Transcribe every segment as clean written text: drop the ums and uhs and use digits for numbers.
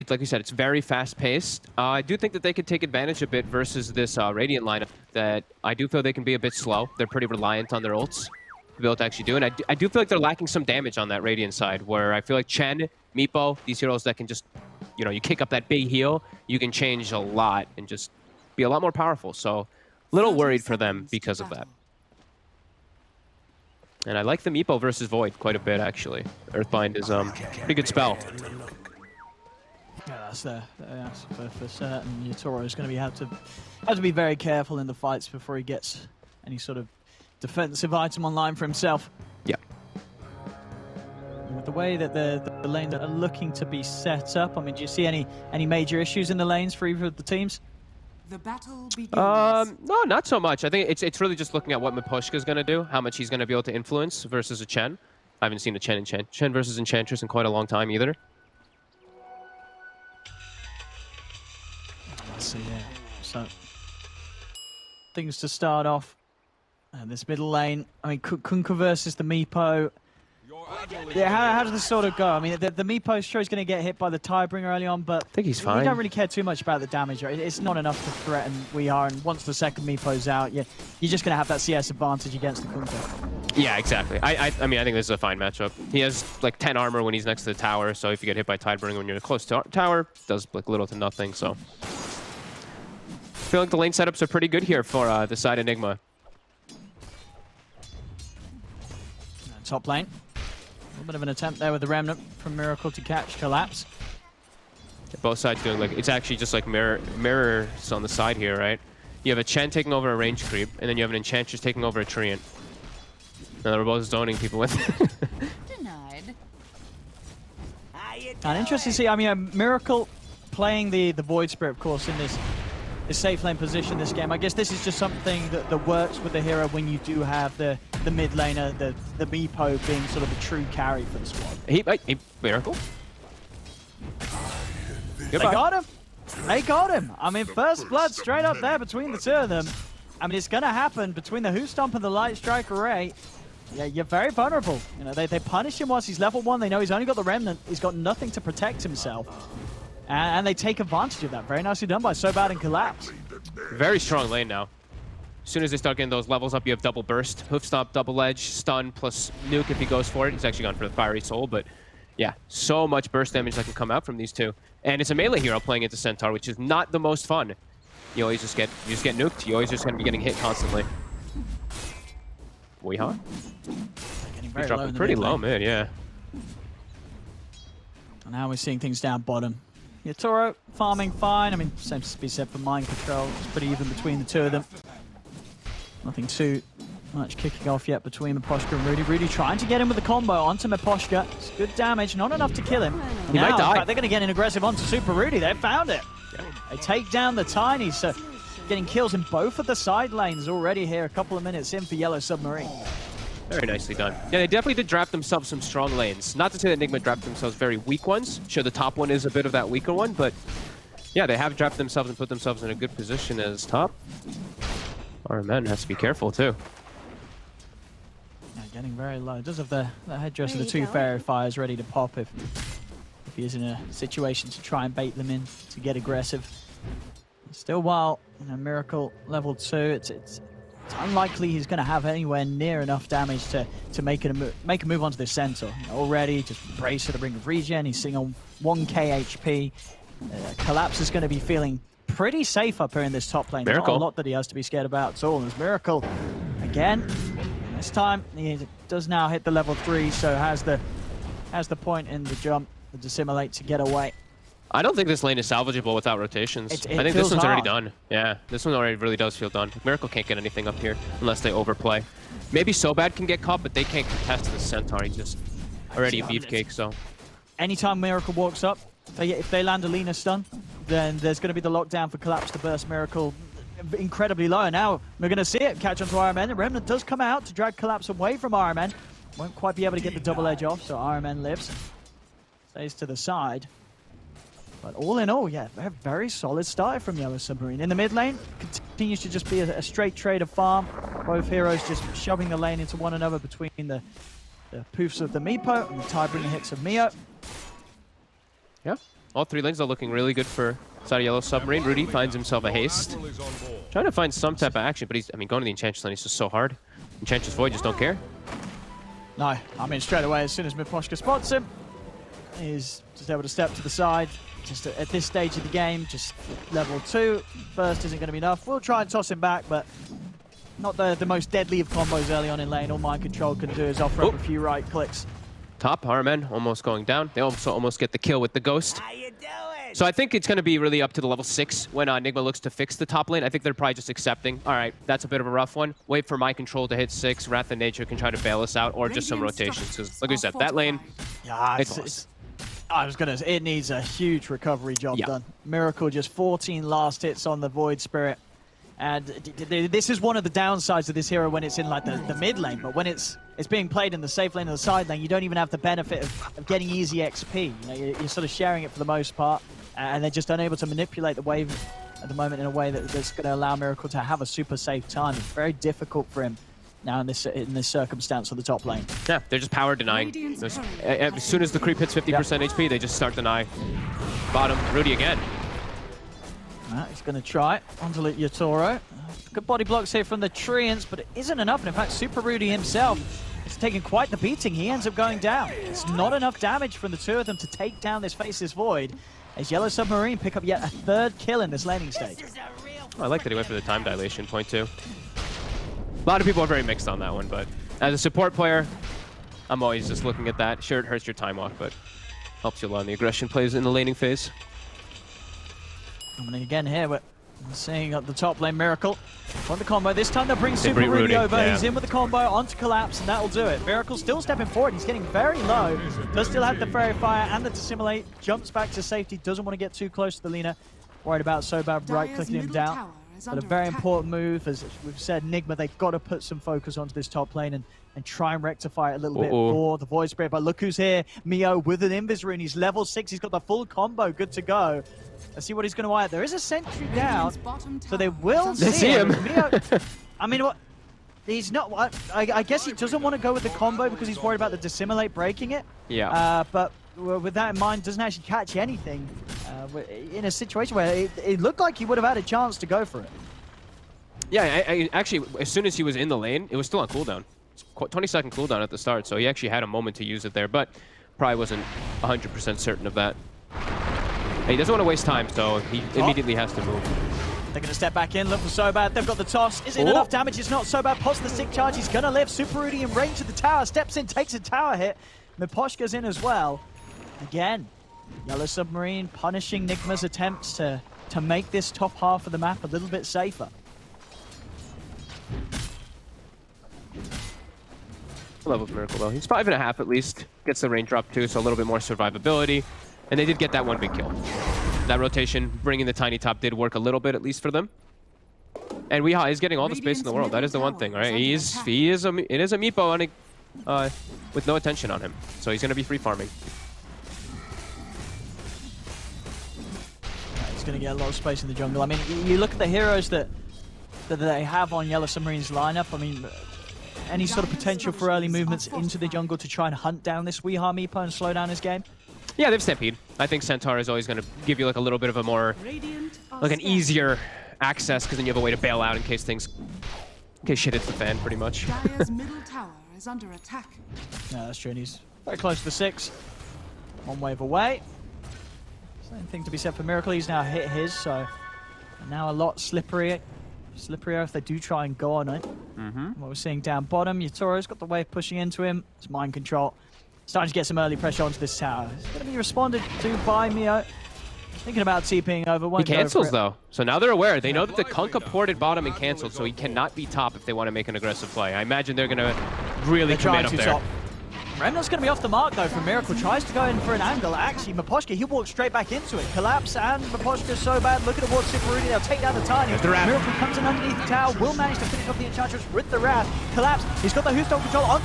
like you said, it's very fast-paced. I do think that they could take advantage a bit versus this Radiant lineup that I do feel they can be a bit slow. They're pretty reliant on their ults to be able to actually do. And I do feel like they're lacking some damage on that Radiant side, where I feel like Chen, Meepo, these heroes that can just, you know, you kick up that big heal, you can change a lot and just be a lot more powerful. So a little worried for them because of that. And I like the Meepo versus Void quite a bit, actually. Earthbind is pretty good spell. Yeah, that's for certain. Toro is going to have to be very careful in the fights before he gets any sort of defensive item online for himself. Yeah. With the way that the lanes are looking to be set up, I mean, do you see any major issues in the lanes for either of the teams? The battle begins. No, not so much. I think it's really just looking at what Miposhka's going to do, how much he's going to be able to influence versus a Chen. I haven't seen a Chen versus Enchantress in quite a long time either. Let's see here. So things to start off. This middle lane. I mean, Kunkka versus the Meepo. Yeah, how does this sort of go? I mean, the Meepo sure is going to get hit by the Tidebringer early on, but I think he's fine. We don't really care too much about the damage. Right? It's not enough to threaten We Are, and once the second Meepo's out, you're just going to have that CS advantage against the Kunkka. Yeah, exactly. I mean, I think this is a fine matchup. He has like 10 armor when he's next to the tower, so if you get hit by Tidebringer when you're close to tower, it does like little to nothing. So I feel like the lane setups are pretty good here for the side of Nigma. Top lane. A little bit of an attempt there with the Remnant from Miracle to catch Collapse. Both sides doing like, it's actually just like mirrors on the side here, right? You have a Chen taking over a range creep, and then you have an Enchantress taking over a Treant. And they're both zoning people with Denied. And interesting to see, I mean, Miracle playing the Void Spirit, of course, in this safe lane position this game. I guess this is just something that works with the hero when you do have the mid laner, the Meepo being sort of the true carry for the squad. He Miracle? They got him. They got him. I mean, first blood straight up there between the two of them. I mean, it's going to happen between the Who Stomp and the Light Strike Array. Yeah, you're very vulnerable. You know, they punish him once he's level 1. They know he's only got the Remnant. He's got nothing to protect himself. And they take advantage of that. Very nicely done by Sobad and Collapse. Very strong lane now. As soon as they start getting those levels up, you have double burst, hoof stomp, double edge, stun, plus nuke if he goes for it. He's actually gone for the fiery soul, but yeah, so much burst damage that can come out from these two. And it's a melee hero playing into Centaur, which is not the most fun. You always just get nuked. You always just gonna be getting hit constantly. Weehaw. Getting He's dropping pretty low mid, yeah. And now we're seeing things down bottom. Yeah, Toro farming fine. I mean, same to be said for Mind Control. It's pretty even between the two of them. Nothing too much kicking off yet between Miposhka and Rudy. Rudy trying to get him with the combo onto Miposhka. It's good damage, not enough to kill him. He might die. In fact, they're going to get in aggressive onto Super Rudy. They found it. Yeah. They take down the Tiny, so getting kills in both of the side lanes already here. A couple of minutes in for Yellow Submarine. Very nicely done. Yeah, they definitely did draft themselves some strong lanes. Not to say that Nigma drafted themselves very weak ones. Sure, the top one is a bit of that weaker one, but yeah, they have drafted themselves and put themselves in a good position as top. RMN has to be careful too. Yeah, getting very low. Does have the headdress of the two Fairy Fires ready to pop if he is in a situation to try and bait them in to get aggressive. Still, while Miracle level 2, it's unlikely he's going to have anywhere near enough damage to make a move onto this Centaur. Already, just brace for the Ring of Regen. He's sitting on 1k HP. Collapse is going to be feeling pretty safe up here in this top lane. There's not a lot that he has to be scared about at all. There's Miracle again. This time he does now hit the level 3, so has the point in the jump, the dissimulate to get away. I don't think this lane is salvageable without rotations. I think this one's already done. Yeah, this one already really does feel done. Miracle can't get anything up here unless they overplay. Maybe Sobad can get caught, but they can't contest the Centaur. He's just already a beefcake, so. Anytime Miracle walks up, if they land a Lina stun, then there's going to be the lockdown for Collapse to burst Miracle incredibly low. Now we're going to see it catch onto RMN. The Remnant does come out to drag Collapse away from RMN. Won't quite be able to get the double edge off, so RMN lives. Stays to the side. But all in all, yeah, a very solid start from Yellow Submarine. In the mid lane, continues to just be a straight trade of farm. Both heroes just shoving the lane into one another between the poofs of the Meepo and the Tidebringer hits of Mio. Yeah, All 3 lanes are looking really good for side of Yellow Submarine. Rudy finds himself a haste. Trying to find some type of action, but he's, I mean, going to the Enchantress lane is just so hard. Enchantress Void just don't care. No, I mean, straight away, as soon as Miposhka spots him, he's just able to step to the side. Just at this stage of the game, just level 2. Burst isn't going to be enough. We'll try and toss him back, but not the most deadly of combos early on in lane. All Mind Control can do is offer up a few right clicks. Top, Harman almost going down. They also almost get the kill with the Ghost. So I think it's going to be really up to the level 6 when Nigma looks to fix the top lane. I think they're probably just accepting, all right, that's a bit of a rough one. Wait for Mind Control to hit 6. Wrath of Nature can try to bail us out, or just some rotations. Because like we said, that lane, yeah, it needs a huge recovery job done. Miracle just 14 last hits on the Void Spirit. And this is one of the downsides of this hero when it's in like the mid lane, but when it's being played in the safe lane or the side lane, you don't even have the benefit of getting easy XP. You know, you're sort of sharing it for the most part, and they're just unable to manipulate the wave at the moment in a way that's going to allow Miracle to have a super safe time. It's very difficult for him now in this circumstance on the top lane. Yeah, they're just power denying. As soon as the creep hits 50% HP, they just start denying. Bottom, Rudy again. He's going to try it onto Yatoro. Good body blocks here from the Treants, but it isn't enough. And in fact, Super Rudy himself is taking quite the beating. He ends up going down. It's not enough damage from the 2 of them to take down this Faceless Void, as Yellow Submarine pick up yet a 3rd kill in this laning stage. Oh, I like that he went for the time dilation point too. A lot of people are very mixed on that one, but as a support player, I'm always just looking at that. Sure, it hurts your time off, but helps you a lot in the aggression plays in the laning phase. Coming again here, we're seeing at the top lane Miracle on the combo. This time they'll bring Super Rudy over. Yeah. He's in with the combo onto Collapse, and that'll do it. Miracle still stepping forward. He's getting very low. Does still have the Fairy Fire and the Dissimulate. Jumps back to safety. Doesn't want to get too close to the Lina. Worried about Sobab right-clicking him down. But a very important move, as we've said, Nigma, they've got to put some focus onto this top lane and try and rectify it a little bit for the Void Spirit. But look who's here. Mio with an Invis Rune. He's level 6. He's got the full combo. Good to go. Let's see what he's going to wire. There is a sentry down, so they will see him. Mio, I mean, what? He's not. I guess he doesn't want to go with the combo because he's worried about the Dissimulate breaking it. Yeah. But with that in mind, doesn't actually catch anything in a situation where it looked like he would have had a chance to go for it. Yeah, I actually, as soon as he was in the lane, it was still on cooldown. 20-second cooldown at the start, so he actually had a moment to use it there, but probably wasn't 100% certain of that. He doesn't want to waste time, so he immediately has to move. They're going to step back in, look for Sobad. They've got the toss. Is it enough damage? It's not. Sobad pops the stick charge. He's going to live. Super Rudy in range of the tower. Steps in, takes a tower hit. Miposhka's in as well. Again, Yellow Submarine punishing Nigma's attempts to make this top half of the map a little bit safer. Level of Miracle, though. He's 5.5 at least. Gets the range drop, too, so a little bit more survivability. And they did get that one big kill. That rotation, bringing the tiny top, did work a little bit, at least for them. And Weehaw is getting all the space in the world. That is the one thing, right? It is a meepo on with no attention on him. So he's going to be free farming. He's going to get a lot of space in the jungle. I mean, you look at the heroes that they have on Yellow Submarine's lineup. I mean, any sort of potential for early movements into the jungle to try and hunt down this Weehaw meepo and slow down his game? Yeah, they've Stampede. I think Centaur is always going to give you like a little bit of a more, like an easier access, because then you have a way to bail out in case shit hits the fan, pretty much. Dire's middle tower is under attack. Yeah, that's true. And he's very close to the 6. One wave away. Same thing to be said for Miracle. He's now hit his, so now a lot slipperier if they do try and go on it. What we're seeing down bottom, Yatoro's got the wave pushing into him. It's Mind Control. Starting to get some early pressure onto this tower. It's going to be responded to by Mio. Thinking about TPing over. He cancels, though. So now they're aware. They know that the Kunkka ported bottom and canceled, so he cannot be top if they want to make an aggressive play. I imagine they're going to really commit up there. Top. Remnant's going to be off the mark, though, from Miracle. Tries to go in for an angle. Actually, Miposhka, he walks straight back into it. Collapse, and Miposhka so bad. Looking towards Super Rudy. They'll take down the Tiny. Miracle comes in underneath the tower. Will manage to finish off the Enchantress with the Wrath. Collapse. He's got the Who's-Dog control on.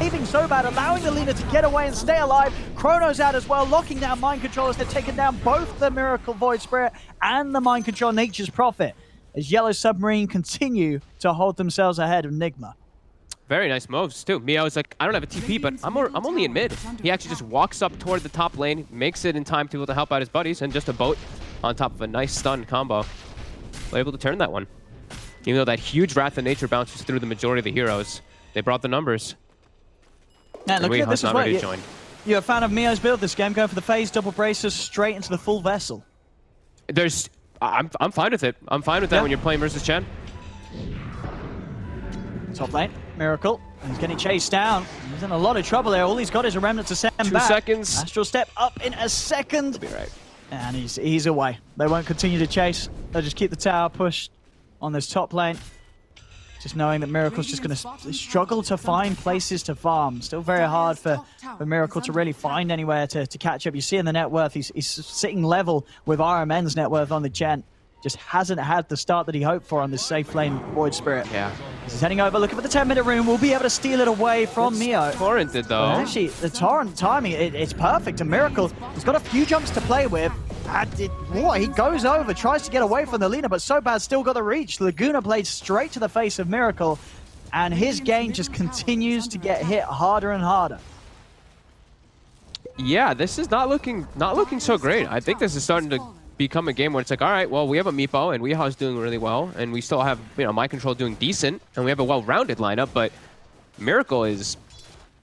Leaving so bad, allowing the Lina to get away and stay alive. Chrono's out as well, locking down Mind Control as they've taken down both the Miracle Void Spirit and the Mind Control Nature's Prophet, as Yellow Submarine continue to hold themselves ahead of Nigma. Very nice moves, too. Mio's like, I don't have a TP, but I'm only in mid. He actually just walks up toward the top lane, makes it in time to be able to help out his buddies, and just a boat on top of a nice stun combo. We're able to turn that one. Even though that huge Wrath of Nature bounces through the majority of the heroes, they brought the numbers. Man, look at this as well. You're a fan of Mio's build this game, going for the phase double braces straight into the full vessel. I'm fine with it. I'm fine with that when you're playing versus Chen. Top lane, Miracle. He's getting chased down. He's in a lot of trouble there. All he's got is a remnant to send back. 2 seconds. Astral Step up in a second. He'll be right. And he's away. They won't continue to chase. They'll just keep the tower pushed on this top lane. Just knowing that Miracle's just going to struggle to find places to farm. Still very hard for Miracle to really find anywhere to catch up. You see in the net worth, he's sitting level with RMN's net worth on the Gen. Just hasn't had the start that he hoped for on this safe lane Void Spirit. Yeah. He's heading over, looking for the 10-minute room. We'll be able to steal it away from Mio. Torrented, though. But actually, the Torrent timing, it's perfect. And Miracle, he's got a few jumps to play with. He goes over, tries to get away from the Lina, but so bad, still got the reach. Laguna Blade straight to the face of Miracle, and his game just continues to get hit harder and harder. Yeah, this is not looking so great. I think this is starting to become a game where it's like, all right, well, we have a Meepo, and Weeha's doing really well, and we still have, My Control doing decent, and we have a well-rounded lineup, but Miracle is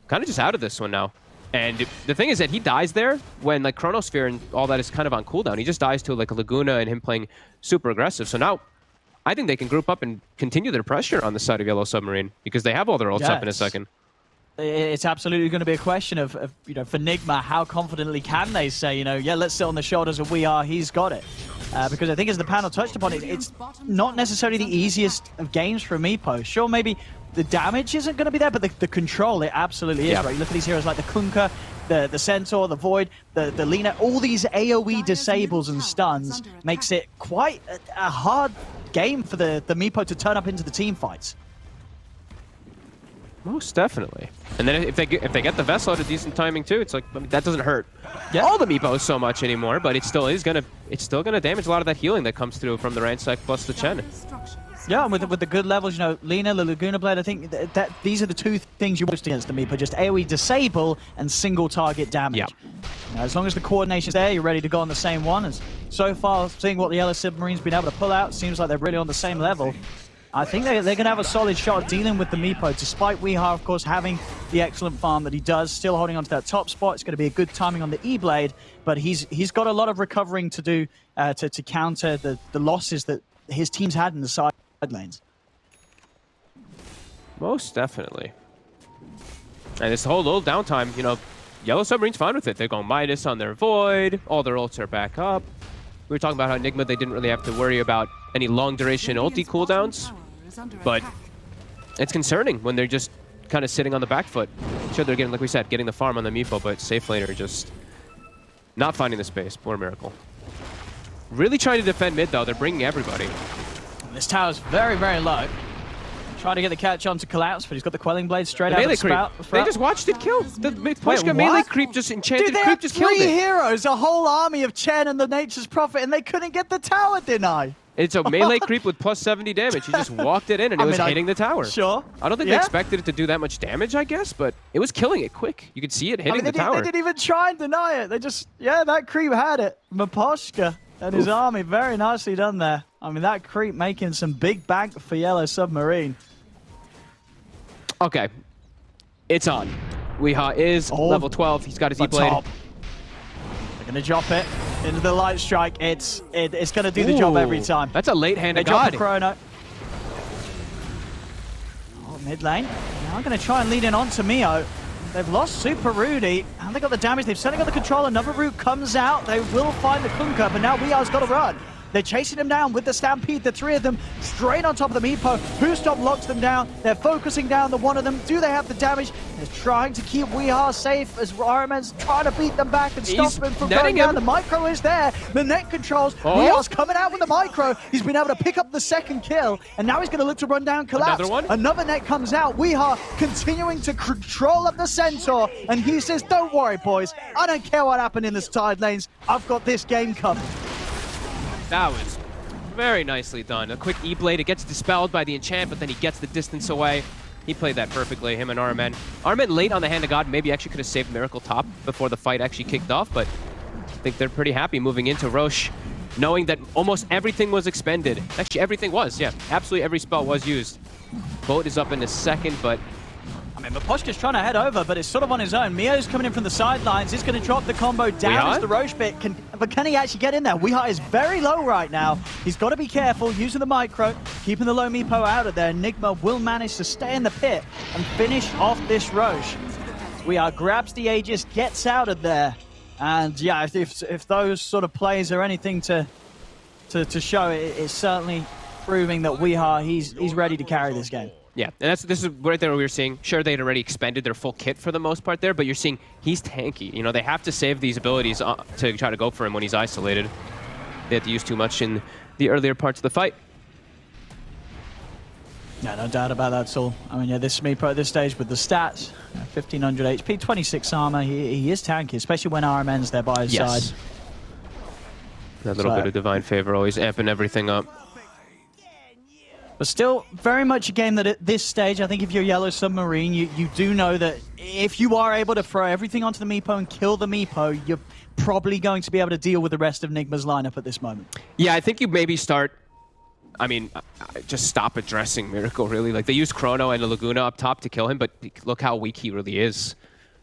kind of just out of this one now. And the thing is that he dies there when like Chronosphere and all that is kind of on cooldown. He just dies to like a Laguna and him playing super aggressive. So now I think they can group up and continue their pressure on the side of Yellow Submarine because they have all their ults up in a second. It's absolutely going to be a question of for Nigma, how confidently can they say, yeah, let's sit on the shoulders of he's got it. Because I think as the panel touched upon it, it's not necessarily the easiest of games for a Meepo. Sure, maybe the damage isn't going to be there, but the control, it absolutely is, right? You look at these heroes like the Kunkka, the Centaur, the Void, the Lina, all these AoE disables and stuns makes it quite a hard game for the Meepo to turn up into the team fights. Most definitely. And then if they get the Vessel at a decent timing too, it's like, that doesn't hurt all the Meepos so much anymore, but it still gonna damage a lot of that healing that comes through from the Ransack plus the Chen. Yeah, and with the good levels, Lina, the Laguna Blade, I think that these are the two things you most against the Meepo, just AoE disable and single target damage. Yeah. As long as the coordination's there, you're ready to go on the same one. As so far, seeing what the Yellow Submarine's been able to pull out, seems like they're really on the same level. I think they're going to have a solid shot at dealing with the Meepo, despite Weeha, of course, having the excellent farm that he does, still holding onto that top spot. It's going to be a good timing on the E-Blade, but he's got a lot of recovering to do to counter the losses that his team's had in the side lanes. Most definitely. And this whole little downtime, Yellow Submarine's fine with it. They're going Midas on their Void, all their ults are back up. We were talking about how Nigma, they didn't really have to worry about any long-duration ulti cooldowns, but it's concerning when they're just kind of sitting on the back foot. Sure, they're getting, like we said, getting the farm on the Meepo, but safe laner just not finding the space. Poor Miracle. Really trying to defend mid, though. They're bringing everybody. This tower's very, very low. Trying to get the catch on to collapse, but he's got the Quelling Blade straight out of the spout. They just watched it kill. The Pushka melee creep just enchanted creep just killed it. Dude, they have 3 heroes, a whole army of Chen and the Nature's Prophet, and they couldn't get the tower denied. It's a melee creep with plus 70 damage. He just walked it in and it was hitting the tower. Sure. I don't think they expected it to do that much damage, I guess, but it was killing it quick. You could see it hitting the tower. They didn't even try and deny it. They just, that creep had it. Maposhka and his army, very nicely done there. I mean, that creep making some big bank for Yellow Submarine. Okay, it's on. Weeha is level 12. He's got his E-Blade. They're going to drop it into the Light Strike. It's going to do the job every time. That's a late-handed God. They drop the Chrono. Mid lane. Now I'm going to try and lead in onto Mio. They've lost Super Rudy, and they got the damage. They've certainly got the control. Another route comes out. They will find the Kunkka, but now Weeha's got to run. They're chasing him down with the Stampede, the 3 of them straight on top of the Meepo. Who locks them down. They're focusing down the one of them. Do they have the damage? They're trying to keep Weeha safe as RMN's trying to beat them back and stop him from going down. The micro is there. The net controls. Weeha's coming out with the micro. He's been able to pick up the second kill, and now he's going to look to run down Collapse. Another one. Another net comes out. Weeha continuing to control up the Centaur, and he says, don't worry, boys. I don't care what happened in the side lanes. I've got this game covered. That was very nicely done. A quick E-Blade. It gets dispelled by the enchant, but then he gets the distance away. He played that perfectly, him and RMN. RMN late on the Hand of God, maybe actually could have saved Miracle top before the fight actually kicked off, but I think they're pretty happy moving into Roche, knowing that almost everything was expended. Actually, everything was, yeah. Absolutely every spell was used. Boat is up in a second, but I mean, Maposhka's trying to head over, but it's sort of on his own. Mio's coming in from the sidelines. He's going to drop the combo down as the Roche bit. But can he actually get in there? Weeha is very low right now. He's got to be careful, using the micro, keeping the low Meepo out of there. Nigma will manage to stay in the pit and finish off this Roche. Weeha grabs the Aegis, gets out of there. And yeah, if those sort of plays are anything to show, it's certainly proving that Weeha, he's ready to carry this game. yeah, and this is right there where we were seeing, sure, they'd already expended their full kit for the most part there, but you're seeing he's tanky. You know, they have to save these abilities to try to go for him when he's isolated. They had to use too much in the earlier parts of the fight. Yeah, no doubt about that, Saul. I mean, yeah, this Meepo at this stage with the stats, 1500 HP, 26 armor, he is tanky, especially when RMN's there by his side. That little bit of Divine Favor always amping everything up. But still, very much a game that at this stage, I think if you're Yellow Submarine, you do know that if you are able to throw everything onto the Meepo and kill the Meepo, you're probably going to be able to deal with the rest of Nigma's lineup at this moment. Yeah, I think you maybe start, I mean, just stop addressing Miracle, really. Like, they used Chrono and a Laguna up top to kill him, but look how weak he really is.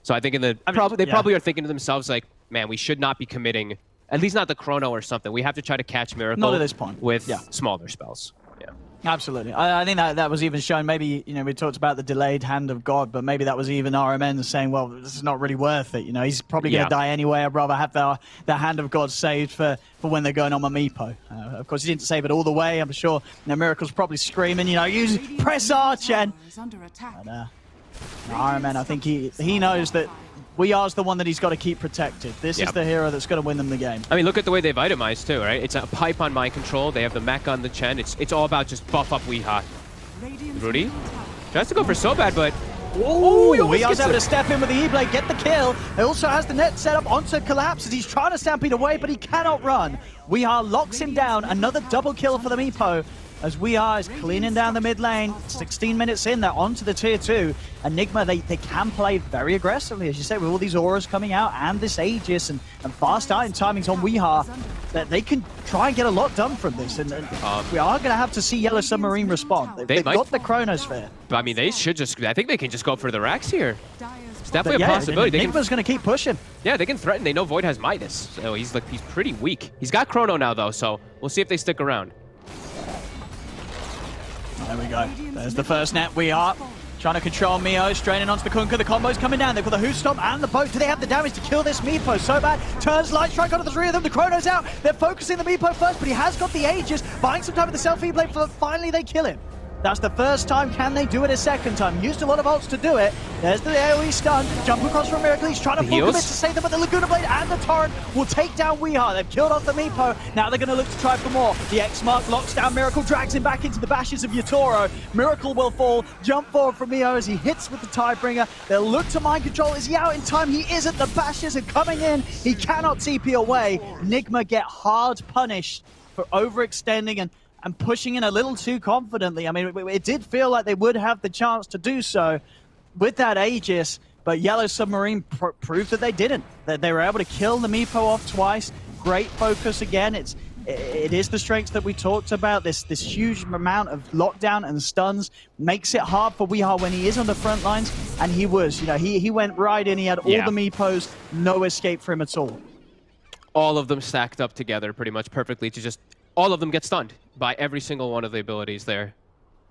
So I think they probably are thinking to themselves, like, man, we should not be committing, at least not the Chrono or something. We have to try to catch Miracle not at this point. With smaller spells. Yeah. Absolutely. I think that was even shown, maybe, you know, we talked about the delayed Hand of God, but maybe that was even RMN saying, well, this is not really worth it. You know, he's probably going to die anyway. I'd rather have the Hand of God saved for when they're going on my Meepo. Of course, he didn't save it all the way. I'm sure Miracle's probably screaming, you know, press R, Chen. But, RMN, I think he knows that Weeha's the one that he's got to keep protected. This is the hero that's going to win them the game. I mean, look at the way they've itemized too, right? It's a pipe on mind control. They have the mech on the Chen. It's all about just buff up Weeha. Rudy tries to go for so bad, but Weeha's able to step in with the E-Blade, get the kill. He also has the net set up onto Collapse as he's trying to stampede away, but he cannot run. Weeha locks him down. Another double kill for the Meepo, as Weeha is cleaning down the mid lane. 16 minutes in, they're onto the tier 2. Enigma, they can play very aggressively, as you say, with all these auras coming out and this Aegis and fast item timings on Weeha, that they can try and get a lot done from this. And we are going to have to see Yellow Submarine respond. They've got the Chronosphere. But I mean, they should just, I think they can just go for the Rax here. It's definitely a possibility. Enigma's going to keep pushing. Yeah, they can threaten. They know Void has Midas. So he's pretty weak. He's got Chrono now, though, so we'll see if they stick around. There we go. There's the first net. We are trying to control Mio, straining onto the Kunkka. The combo's coming down. They've got the Who Stomp and the Boat. Do they have the damage to kill this Meepo? So bad. Turns Light Strike onto the three of them. The Chrono's out. They're focusing the Meepo first, but he has got the Aegis. Buying some time with the selfie blade. Finally, they kill him. That's the first time. Can they do it a second time? Used a lot of ults to do it. There's the AoE stun. Jump across from Miracle. He's trying to full commit to save them, but the Laguna Blade and the Torrent will take down Weeha. They've killed off the Meepo. Now they're going to look to try for more. The X-Mark locks down Miracle, drags him back into the bashes of Yatoro. Miracle will fall. Jump forward from Mio as he hits with the Tidebringer. They'll look to mind control. Is he out in time? He isn't. The bashes are coming in. He cannot TP away. Nigma get hard punished for overextending and pushing in a little too confidently. I mean, it did feel like they would have the chance to do so with that Aegis, but Yellow Submarine proved that they didn't. That they were able to kill the Meepo off twice. Great focus again. It is the strengths that we talked about. This huge amount of lockdown and stuns makes it hard for Weeha when he is on the front lines, and he was. You know, he went right in. He had all the Meepos, no escape for him at all. All of them stacked up together pretty much perfectly to just all of them get stunned by every single one of the abilities there.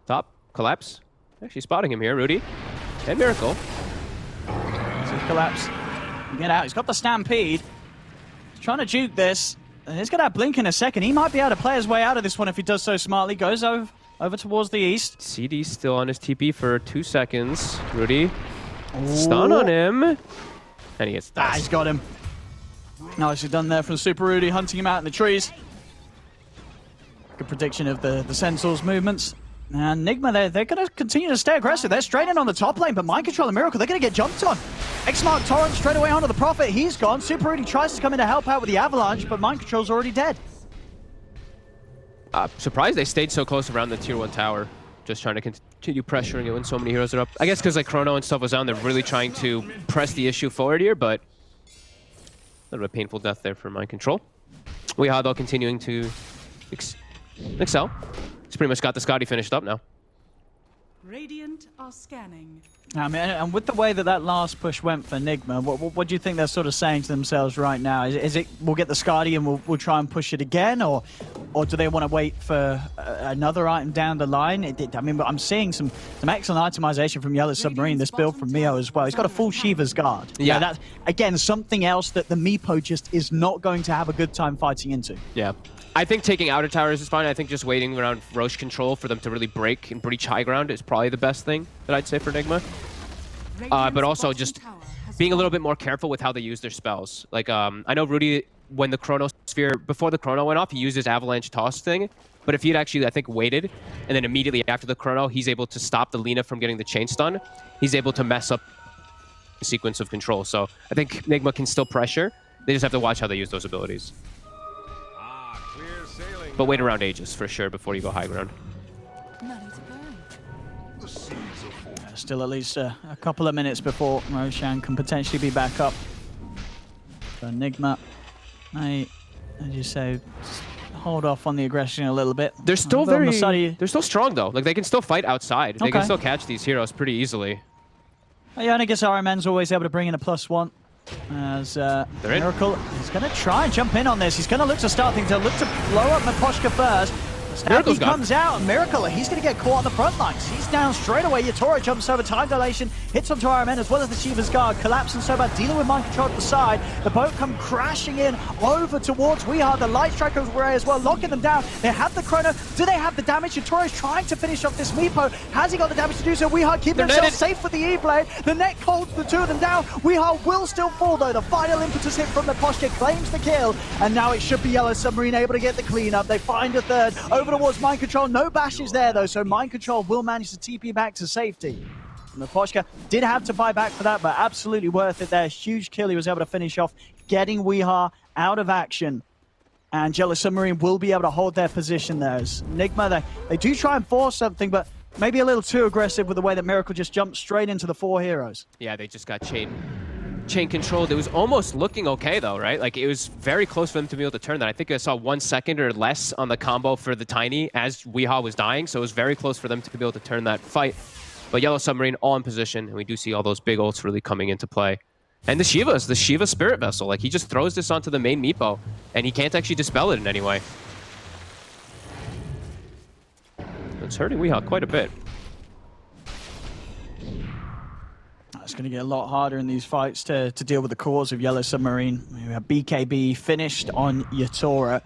Top, Collapse. Actually spotting him here, Rudy. And Miracle. Collapse. Get out. He's got the Stampede. He's trying to juke this. And he's going to have Blink in a second. He might be able to play his way out of this one if he does so smartly. Goes over towards the east. CD still on his TP for 2 seconds. Rudy. Stun on him. And he gets dust. He's got him. Nicely done there from Super Rudy, hunting him out in the trees. Good prediction of the Centaur's movements. And Nigma, they're going to continue to stay aggressive. They're straight in on the top lane, but Mind Control and Miracle, they're going to get jumped on. X-Mark Torrent straight away onto the Prophet. He's gone. Super Rudy tries to come in to help out with the Avalanche, but Mind Control's already dead. Surprised they stayed so close around the tier 1 tower. just trying to continue pressuring it when so many heroes are up. I guess because like Chrono and stuff was down, they're really trying to press the issue forward here, but a little bit painful death there for Mind Control. Weehaw, though, continuing to excel. He's pretty much got the Scotty finished up now. Radiant are scanning. I mean, and with the way that that last push went for Nigma, what do you think they're sort of saying to themselves right now? Is it we'll get the Scotty and we'll try and push it again, or do they want to wait for another item down the line? I mean, I'm seeing some excellent itemization from Yellow Submarine, this build from Mio as well. He's got a full Shiva's Guard. Yeah. That's, again, something else that the Meepo just is not going to have a good time fighting into. Yeah. I think taking outer towers is fine. I think just waiting around Roche control for them to really break and breach high ground is probably the best thing that I'd say for Nigma. But also just being a little bit more careful with how they use their spells. Like, I know Rudy, when the Chrono Sphere, before the Chrono went off, he used his Avalanche Toss thing. But if he had actually, I think, waited, and then immediately after the Chrono, he's able to stop the Lina from getting the chain stun. He's able to mess up the sequence of control. So I think Nigma can still pressure. They just have to watch how they use those abilities. But wait around Aegis for sure before you go high ground. Still at least a couple of minutes before Roshan can potentially be back up. So Nigma, as you say, hold off on the aggression a little bit. They're still they're still strong though. Like they can still fight outside. They can still catch these heroes pretty easily. Yeah, and I guess RMN's always able to bring in a +1. As Miracle is going to try and jump in on this. He's going to look to start things. He'll look to blow up Maposhka first. Stampede comes out, and Miracle, he's going to get caught on the front lines. He's down straight away. Yatora jumps over, time dilation, hits onto RMN as well as the Shiva's Guard. Collapse and Sobat dealing with Mind Control at the side. The boat come crashing in over towards Weehaw. The Light Strike goes away as well, locking them down. They have the Chrono. Do they have the damage? Yatora's trying to finish off this Meepo. Has he got the damage to do so? Weehaw keeping himself safe with the E-Blade. The net holds the two of them down. Weehaw will still fall though. The final impetus hit from Maposhka claims the kill. And now it should be Yellow Submarine able to get the cleanup. They find a third over towards Mind Control. No bashes there though, so Mind Control will manage to TP back to safety. Maposhka did have to buy back for that, but absolutely worth it there. Huge kill he was able to finish off, getting Weehaw out of action. And Yellow Submarine will be able to hold their position there. As Nigma, they do try and force something, but maybe a little too aggressive with the way that Miracle just jumped straight into the 4 heroes. Yeah, they just got chain controlled. It was almost looking okay though, right? Like it was very close for them to be able to turn that. I think I saw 1 second or less on the combo for the Tiny as Weehaw was dying, so it was very close for them to be able to turn that fight. But Yellow Submarine all in position, and we do see all those big ults really coming into play. And the Shiva Spirit Vessel, like he just throws this onto the main Meepo, and he can't actually dispel it in any way. It's hurting Weehaw quite a bit. It's going to get a lot harder in these fights to deal with the cause of Yellow Submarine. We have BKB finished on Yatora.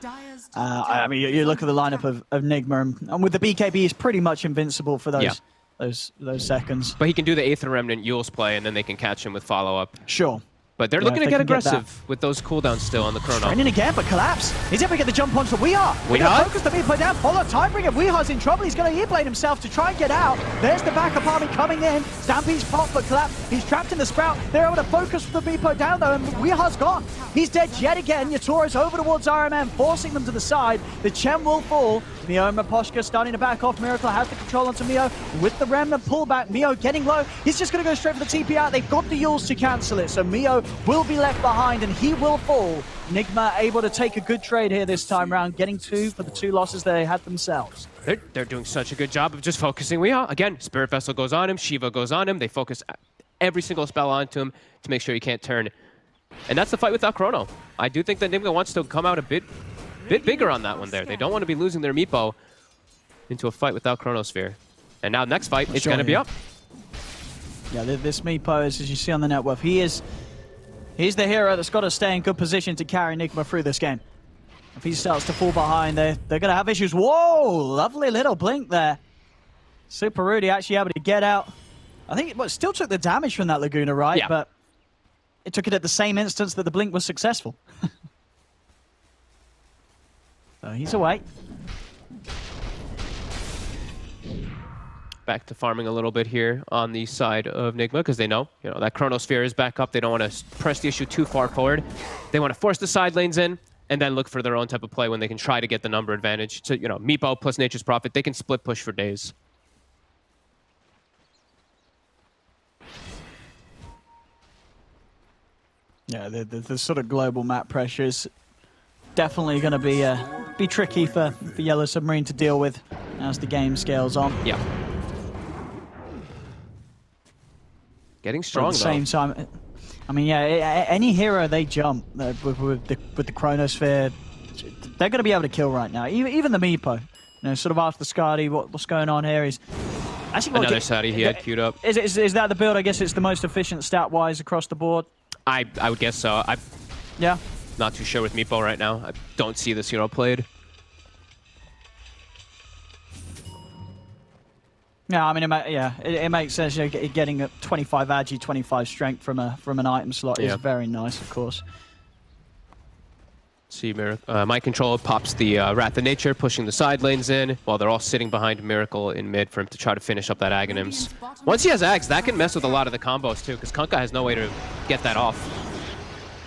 I mean, you look at the lineup of Nigma, and with the BKB, he's pretty much invincible for those seconds. But he can do the Aether Remnant Yule's play, and then they can catch him with follow-up. Sure. But they're looking to get aggressive with those cooldowns still on the Chrono. Training again, but Collapse. He's able to get the jump onto Weehaw. Weehaw? Focus the Meepo down, follow Tidebringer. Weehaw's in trouble. He's going to E-Blade himself to try and get out. There's the backup army coming in. Stampede's pop, but Collapse. He's trapped in the Sprout. They're able to focus the Meepo down, though, and Weehaw's gone. He's dead yet again. Yatora's over towards RMN, forcing them to the side. The Chen will fall. Mio and Maposhka starting to back off. Miracle has the control onto Mio with the Remnant pullback. Mio getting low. He's just going to go straight for the TP out. They've got the Yules to cancel it, so Mio will be left behind and he will fall. Nigma able to take a good trade here this time round, getting 2 for the 2 losses they had themselves. They're doing such a good job of just focusing Weehaw. Again, Spirit Vessel goes on him, Shiva goes on him. They focus every single spell onto him to make sure he can't turn. And that's the fight without Chrono. I do think that Nigma wants to come out a bit bigger on that one there. They don't want to be losing their Meepo into a fight without Chronosphere. And now next fight, it's going to be up. Yeah, this Meepo is, as you see on the net worth, he's the hero that's got to stay in good position to carry Nigma through this game. If he starts to fall behind, they're going to have issues. Whoa, lovely little blink there. Super Rudy actually able to get out. I think it still took the damage from that Laguna, right? Yeah. But it took it at the same instance that the blink was successful. So he's away. Back to farming a little bit here on the side of Nigma because they know, that Chronosphere is back up. They don't want to press the issue too far forward. They want to force the side lanes in and then look for their own type of play when they can try to get the number advantage. So, Meepo plus Nature's Prophet, they can split push for days. Yeah, the sort of global map pressure is definitely going to be tricky for Yellow Submarine to deal with as the game scales on. Yeah. Getting But strong, at the same time, I mean, yeah, any hero they jump with the Chronosphere, they're going to be able to kill right now. Even the Meepo, you know, sort of after the Skadi, what's going on here is actually Another Saudi he had queued up. Is that the build? I guess it's the most efficient stat-wise across the board. I would guess so. Yeah. Not too sure with Meepo right now. I don't see this hero played. Yeah, I mean, it makes sense. You know, getting a 25 agi, 25 strength from an item slot is very nice, of course. See, Mind Control pops the Wrath of Nature, pushing the side lanes in, while they're all sitting behind Miracle in mid for him to try to finish up that Aghanims. Once he has Ags, that can mess with a lot of the combos too, because Kunkka has no way to get that off.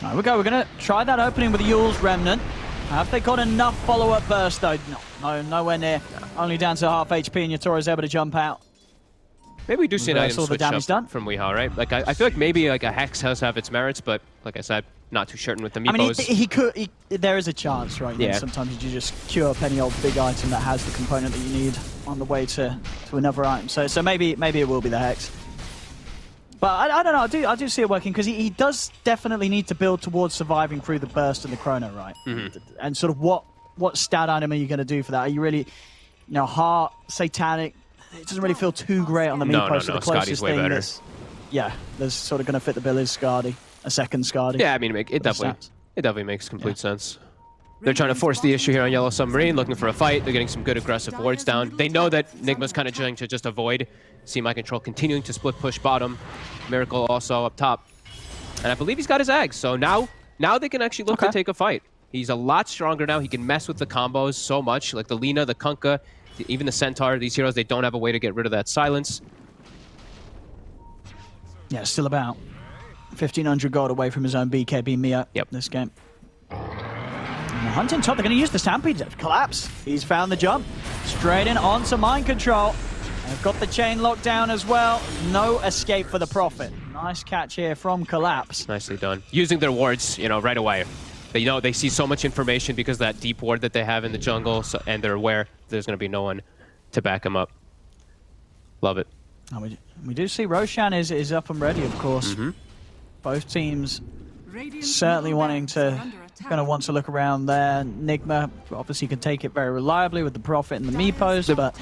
All right, we go. We're going to try that opening with the Yule's Remnant. Have they got enough follow-up burst, though? No, nowhere near. Only down to half HP, and Yatoro's able to jump out. Maybe we do see an item switch up done from Weehaw, right? Like, I feel like maybe like a Hex has have its merits, but like I said, not too certain with the Meepos. I mean, there is a chance, right? Yeah. Sometimes you just queue up any old big item that has the component that you need on the way to another item. So maybe it will be the Hex. But I don't know. I do see it working because he does definitely need to build towards surviving through the burst and the chrono, right? And sort of what stat item are you going to do for that? Are you really, Heart, Satanic? It doesn't really feel too great on the Meepo. No. So the closest thing better. That's sort of going to fit the bill is Skadi, a second Skadi. Yeah, I mean, it definitely makes complete sense. They're trying to force the issue here on Yellow Submarine, looking for a fight. They're getting some good aggressive wards down. They know that Nigma's kind of trying to just avoid. See Mind Control continuing to split push bottom. Miracle also up top. And I believe he's got his Ags, so now they can actually look to take a fight. He's a lot stronger now. He can mess with the combos so much, like the Lina, the Kunkka, even the Centaur. These heroes, they don't have a way to get rid of that silence. Yeah, still about 1,500 gold away from his own BKB Mio this game. Hunting top, they're going to use the Stampede to collapse. He's found the jump. Straight in onto Mind Control. They've got the chain locked down as well. No escape for the Prophet. Nice catch here from Collapse. Nicely done. Using their wards, right away. They see so much information because of that deep ward that they have in the jungle, and they're aware there's going to be no one to back them up. Love it. And we do see Roshan is up and ready, of course. Both teams certainly wanting to want to look around there. Nigma obviously can take it very reliably with the Prophet and the Meepos, but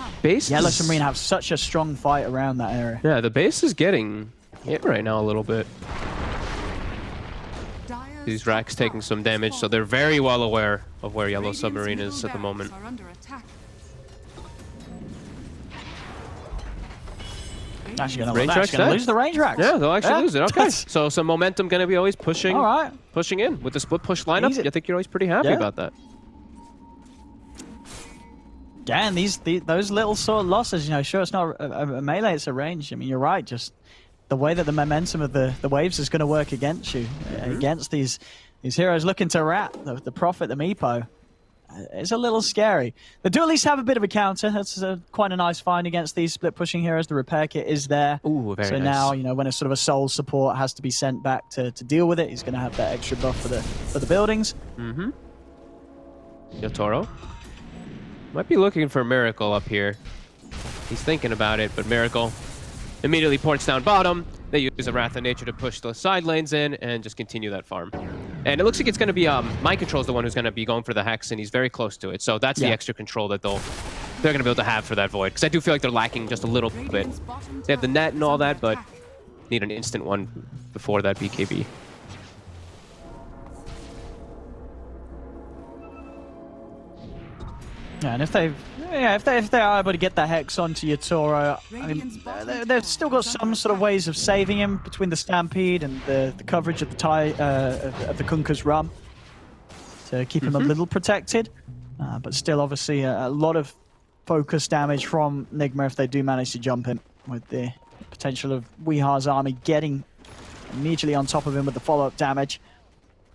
Yellow Submarine have such a strong fight around that area. Yeah, the base is getting hit right now a little bit. These racks taking some damage, so they're very well aware of where Yellow Submarine is at the moment. Actually going to lose the range racks. Yeah, they'll actually lose it. Okay, so some momentum going to be always pushing in. With the split push lineup, I think you're always pretty happy about that. Yeah, and those little sort of losses, sure, it's not a melee, it's a range. I mean, you're right, just the way that the momentum of the waves is going to work against you, against these heroes looking to rat, the Prophet, the Meepo. It's a little scary. They do at least have a bit of a counter. That's quite a nice find against these split-pushing heroes. The repair kit is there. Ooh, very so nice. Now, when a sort of a soul support has to be sent back to deal with it, he's going to have that extra buff for the buildings. Yatoro might be looking for Miracle up here. He's thinking about it, but Miracle immediately ports down bottom. They use a Wrath of Nature to push the side lanes in and just continue that farm. And it looks like it's going to be Mind Control is the one who's going to be going for the Hex, and he's very close to it. So that's the extra control that they're going to be able to have for that Void. Because I do feel like they're lacking just a little bit. They have the net and all that, but need an instant one before that BKB. Yeah, and if they are able to get that Hex onto Yatoro, I mean, they've still got some sort of ways of saving him between the Stampede and the coverage of the of the Kunkka's Rum to keep him a little protected. But still, obviously, a lot of focus damage from Nigma if they do manage to jump him, with the potential of Weeha's army getting immediately on top of him with the follow-up damage.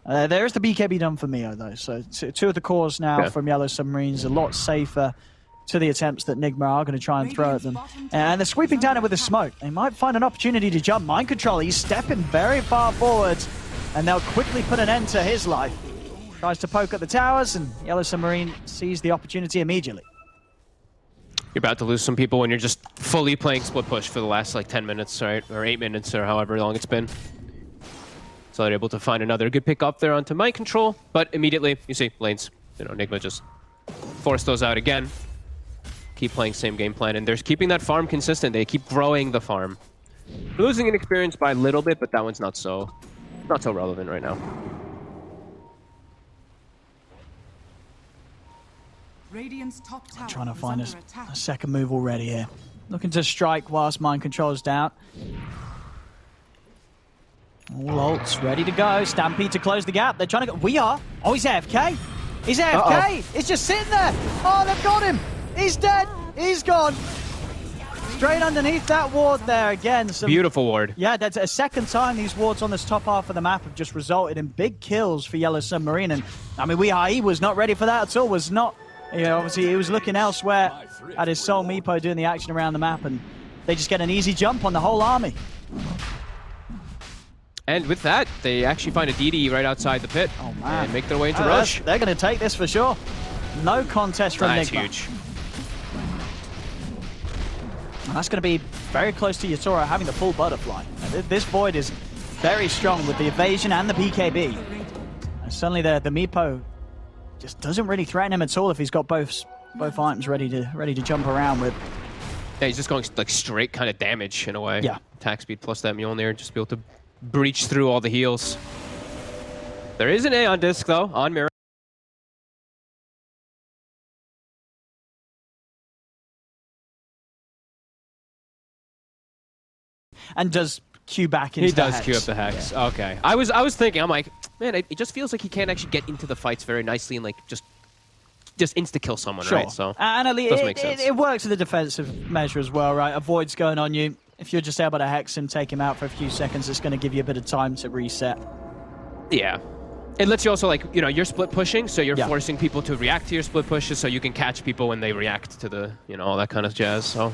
There is the BKB done for Mio, though, so two of the cores now from Yellow Submarines, a lot safer to the attempts that Nigma are going to try and throw at them. And they're sweeping down it with the smoke. They might find an opportunity to jump. Mind Control, he's stepping very far forward. and they'll quickly put an end to his life. Tries to poke at the towers, and Yellow Submarine sees the opportunity immediately. You're about to lose some people when you're just fully playing split push for the last like 10 minutes, right? Or 8 minutes, or however long it's been. So they're able to find another good pick up there onto mind control, but immediately, you see, lanes, Nigma just force those out again. Keep playing same game plan, and they're keeping that farm consistent. They keep growing the farm. They're losing in experience by a little bit, but that one's not so relevant right now. Radiant's top tower Trying to is find under attack. a second move already here. Looking to strike whilst mind control's down. All ults ready to go. Stampede to close the gap. They're trying to go. We are. Oh, he's AFK. He's AFK. He's just sitting there. Oh, they've got him. He's dead. He's gone. Straight underneath that ward there again. Some, beautiful ward. Yeah, that's a second time these wards on this top half of the map have just resulted in big kills for Yellow Submarine. And I mean, he was not ready for that at all. Was not. Obviously, he was looking elsewhere at his sole Meepo doing the action around the map, and they just get an easy jump on the whole army. And with that, they actually find a DD right outside the pit. Oh, man. And make their way into Rush. They're going to take this for sure. No contest from Nigma. That's huge. And that's going to be very close to Yatora having the full butterfly. This Void is very strong with the evasion and the BKB. And suddenly the Meepo just doesn't really threaten him at all if he's got both items ready to jump around with. Yeah, he's just going like straight kind of damage in a way. Yeah. Attack speed plus that Mjolnir, just be able to breach through all the heals. There is an A on disc though, on Mirror. And does Q back into He the does Hex. queue up the Hex. Yeah. Okay. I was thinking, I'm like, man, it just feels like he can't actually get into the fights very nicely and like just insta-kill someone, Sure. right? So and does make sense. it works as a defensive measure as well, right? A Void's going on you. If you're just able to Hex him, take him out for a few seconds, it's going to give you a bit of time to reset. Yeah. It lets you also, like, you're split pushing, so you're Yeah. forcing people to react to your split pushes so you can catch people when they react to the, all that kind of jazz, so.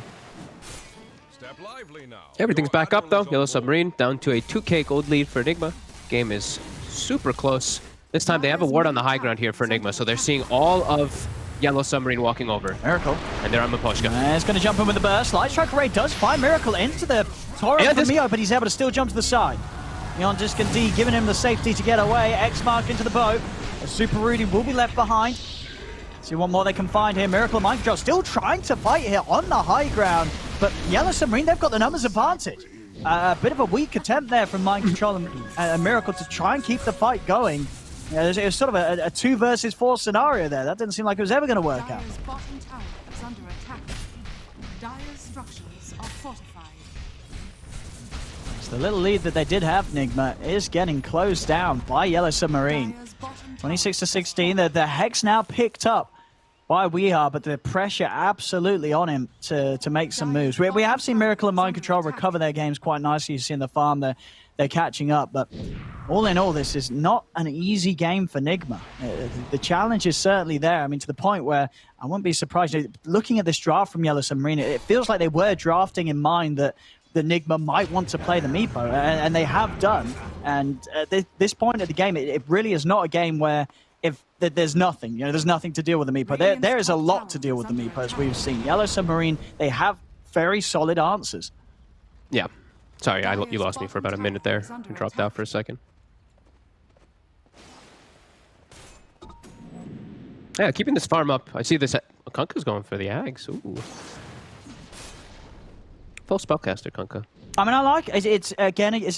Step lively now. Everything's back up, though. Yellow Submarine down to a 2K gold lead for Nigma. Game is super close. This time they have a ward on the high ground here for Nigma, so they're seeing all of Yellow Submarine walking over. Miracle. And they're on Maposhka. It's going to jump in with the burst. Light Strike Ray does find Miracle into the torrent Yeah, from Mio, but he's able to still jump to the side. Neon Disc and D giving him the safety to get away. X mark into the boat. A Super Rudy will be left behind. See what more they can find here. Miracle Mind Control still trying to fight here on the high ground, but Yellow Submarine, they've got the numbers advantage. A bit of a weak attempt there from Mind Control and Miracle to try and keep the fight going. It was sort of a 2 versus 4 scenario there. That didn't seem like it was ever going to work out. Dire's bottom tower is under attack. Dire's structures are fortified. So the little lead that they did have, Nigma, is getting closed down by Yellow Submarine. Dire's bottom tower 26 to 16. The Hex now picked up by Weehaw, but the pressure absolutely on him to make some moves. We have seen Miracle and Mind Control recover their games quite nicely. You see in the farm they're catching up, but all in all, this is not an easy game for Nigma. The challenge is certainly there. I mean, to the point where I wouldn't be surprised. Looking at this draft from Yellow Submarine, it feels like they were drafting in mind that the Nigma might want to play the Meepo, and they have done. And at this point of the game, it really is not a game where there's nothing, there's nothing to deal with the Meepo. There is a lot to deal with the Meepo, as we've seen. Yellow Submarine, they have very solid answers. Yeah. Sorry, you lost me for about a minute there. I dropped out for a second. Yeah, keeping this farm up. I see this. Kunkka's going for the Ags. Ooh. Full spellcaster, Kunkka. I mean, I like it. It's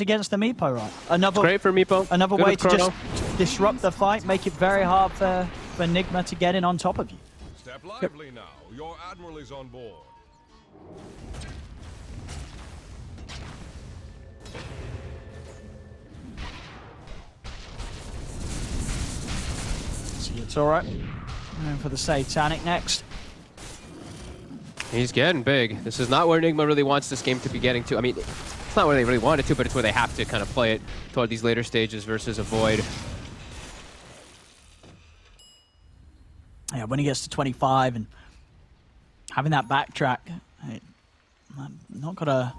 against the Meepo, right? It's great for Meepo. Another Good way with to Chrono. just disrupt the fight, make it very hard for Nigma to get in on top of you. Step lively now. Your admiral is on board. So it's all right. And for the Satanic next. He's getting big. This is not where Nigma really wants this game to be getting to. I mean, it's not where they really want it to, but it's where they have to kind of play it toward these later stages versus a Void. Yeah, when he gets to 25 and having that backtrack, I've not got a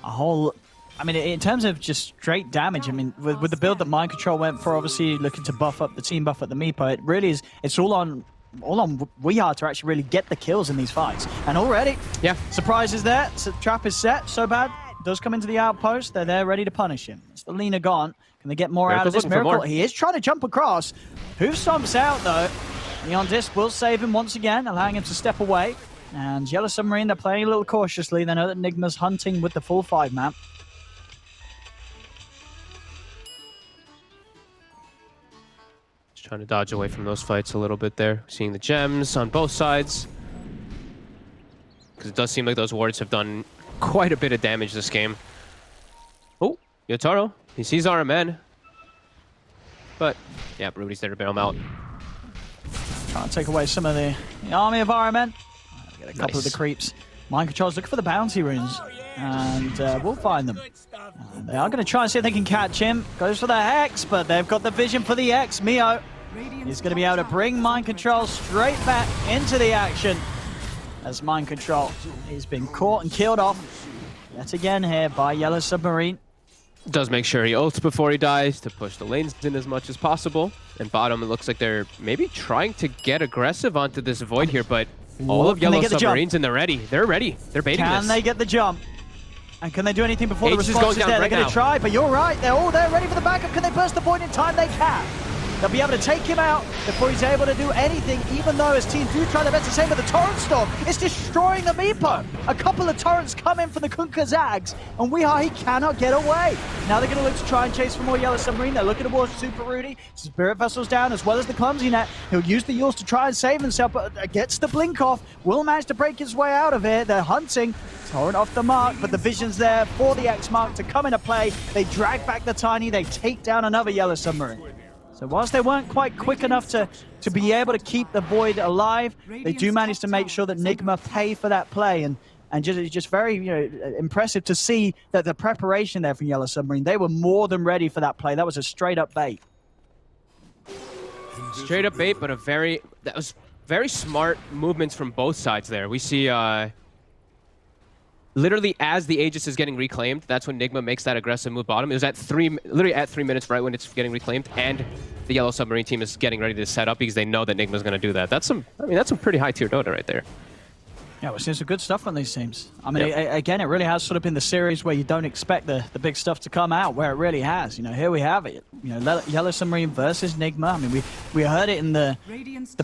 whole I mean, in terms of just straight damage, I mean, with the build that Mind Control went for, obviously looking to buff up the team, buff up the Meepo, it really is, it's all on Weehard to actually really get the kills in these fights. And already, surprise is there, so trap is set, so bad, does come into the outpost, they're there ready to punish him. It's the Lina gone. Can they get more out of this Miracle? He is trying to jump across. Hoof stomps out though. Neon Disc will save him once again, allowing him to step away. And Yellow Submarine, they're playing a little cautiously. They know that Nigma's hunting with the full 5-man. Just trying to dodge away from those fights a little bit there. Seeing the gems on both sides. Because it does seem like those wards have done quite a bit of damage this game. Oh, Yotaro. He sees RMN. But, yeah, Rudy's there to bail him out. Trying to take away some of the army of RMN. Get a couple of the creeps. Mind Control's looking for the bounty runes. And we'll find them. They are going to try and see if they can catch him. Goes for the Hex, but they've got the vision for the X. Mio is going to be able to bring Mind Control straight back into the action. As Mind Control, he's been caught and killed off yet again here by Yellow Submarine. Does make sure he ults before he dies to push the lanes in as much as possible. And bottom, it looks like they're maybe trying to get aggressive onto this Void here, but all of Yellow Submarines and they're ready. They're ready. They're baiting this. Can they get the jump? And can they do anything before the Aegis is response going is down there? right They're going now. to try, but you're right. They're all there ready for the backup. Can they burst the Void in time? They can. They'll be able to take him out before he's able to do anything, even though his team do try their best to save, but the Torrent Storm is destroying the Meepo. A couple of Torrents come in from the Kunkka Zags, and he cannot get away. Now they're going to look to try and chase for more Yellow Submarine. They're looking towards Super Rudy. Spirit Vessel's down, as well as the Clumsy Net. He'll use the Yules to try and save himself, but gets the blink off. Will manage to break his way out of here. They're hunting. Torrent off the mark, but the vision's there for the X mark to come into play. They drag back the Tiny. They take down another Yellow Submarine. So whilst they weren't quite quick enough to be able to keep the Void alive, they do manage to make sure that Nigma pay for that play. And just very impressive to see that the preparation there from Yellow Submarine. They were more than ready for that play. That was a straight up bait. Straight up bait, but that was very smart movements from both sides there. We see literally as the Aegis is getting reclaimed, that's when Nigma makes that aggressive move bottom. It was literally at 3 minutes right when it's getting reclaimed, and the Yellow Submarine team is getting ready to set up because they know that Nigma's going to do that. That's some pretty high tier Dota right there. Yeah, we're seeing some good stuff on these teams. I mean, again, it really has sort of been the series where you don't expect the big stuff to come out, where it really has. Here we have it. Yellow Submarine versus Nigma. I mean, we heard it in the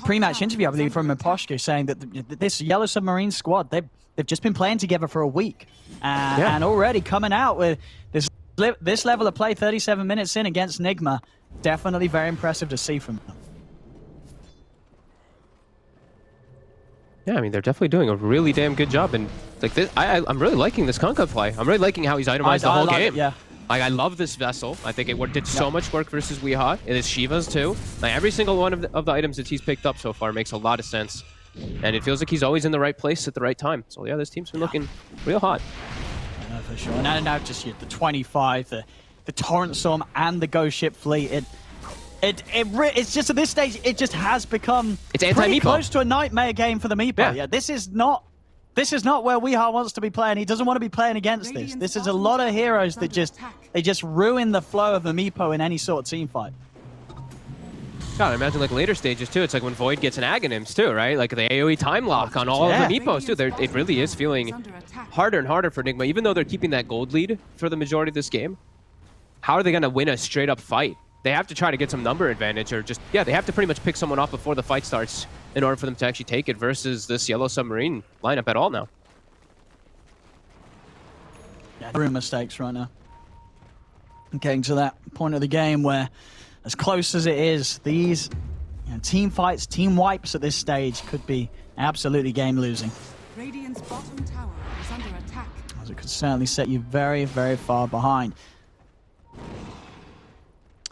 pre-match interview, I believe, from Imposter, saying that this Yellow Submarine squad, they've just been playing together for a week. And already coming out with this level of play, 37 minutes in against Nigma, definitely very impressive to see from them. Yeah, I mean, they're definitely doing a really damn good job. And like this, I'm really liking this Kunkka play. I'm really liking how he's itemized the whole game. Like, I love this Vessel. I think it did so much work versus Weehawk. It is Shiva's too. Like, every single one of the items that he's picked up so far makes a lot of sense. And it feels like he's always in the right place at the right time. So yeah, this team's been looking real hot. Yeah, for sure. And now just the 25, the Torrent Storm, and the Ghost Ship Fleet. It's just at this stage, it just has become pretty close to a nightmare game for the Meepo. Yeah, this is not where Weehawk wants to be playing. He doesn't want to be playing against this. This is a lot of heroes that just ruin the flow of the Meepo in any sort of team fight. God, I imagine like later stages too. It's like when Void gets an Aghanims too, right? Like the AoE time lock on all of the Meepos too. It really is feeling harder and harder for Nigma, even though they're keeping that gold lead for the majority of this game. How are they going to win a straight up fight? They have to try to get some number advantage, or they have to pretty much pick someone off before the fight starts in order for them to actually take it versus this Yellow Submarine lineup at all now. Yeah, room mistakes right now. Getting to that point of the game where, as close as it is, these team fights, team wipes at this stage could be absolutely game losing. Radiant's bottom tower is under attack. As it could certainly set you very, very far behind.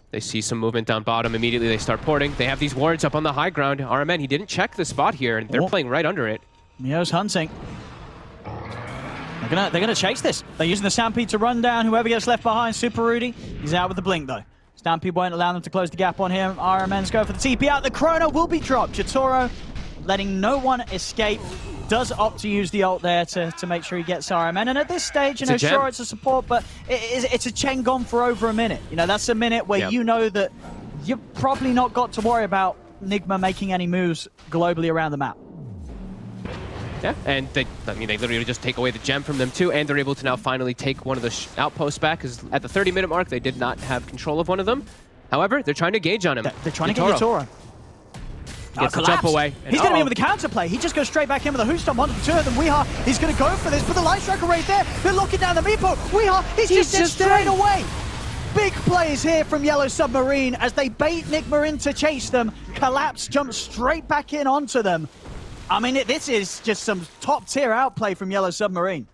They see some movement down bottom. Immediately they start porting. They have these wards up on the high ground. RMN, he didn't check the spot here, and they're playing right under it. Mio's hunting. They're gonna chase this. They're using the Stampede to run down whoever gets left behind. Super Rudy, he's out with the blink though. Stampede won't allow them to close the gap on him. RMN's go for the TP out. The Chrono will be dropped. Chitoro letting no one escape. Does opt to use the ult there to make sure he gets RMN. And at this stage, you know, sure, it's a support, but it's a Chen gone for over a minute. You know, that's a minute where you know that you've probably not got to worry about Nigma making any moves globally around the map. Yeah, and they literally just take away the gem from them too, and they're able to now finally take one of the outposts back, because at the 30-minute mark, they did not have control of one of them. However, they're trying to gauge on him. They're trying to get Yatoro. Gets the jump away. He's going to be in with the counterplay. He just goes straight back in with a Who Stomp onto the two of them. Weehaw, he's going to go for this, but the Light Striker right there. They're locking down the Meepo. Weehaw, he's just dead straight away. Big plays here from Yellow Submarine as they bait Nigma in to chase them. Collapse jumps straight back in onto them. I mean, this is just some top-tier outplay from Yellow Submarine.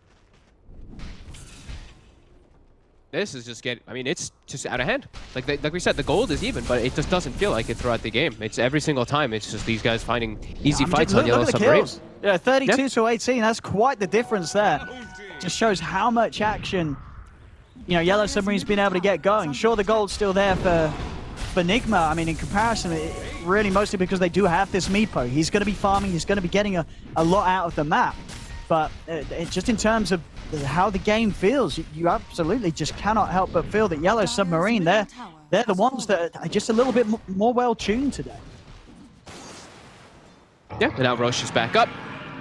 This is just it's just out of hand. Like we said, the gold is even, but it just doesn't feel like it throughout the game. It's every single time. It's just these guys finding easy fights on Yellow Submarine. Yeah, 32 to 18. That's quite the difference there. Just shows how much action, you know, Yellow Submarine's been able to get going. Sure, the gold's still there for Nigma. I mean, in comparison, really mostly because they do have this Meepo. He's going to be farming. He's going to be getting a lot out of the map. But just in terms of how the game feels, you absolutely just cannot help but feel that Yellow Submarine, they're the ones that are just a little bit more well-tuned today. Yeah, and now Roche is back up.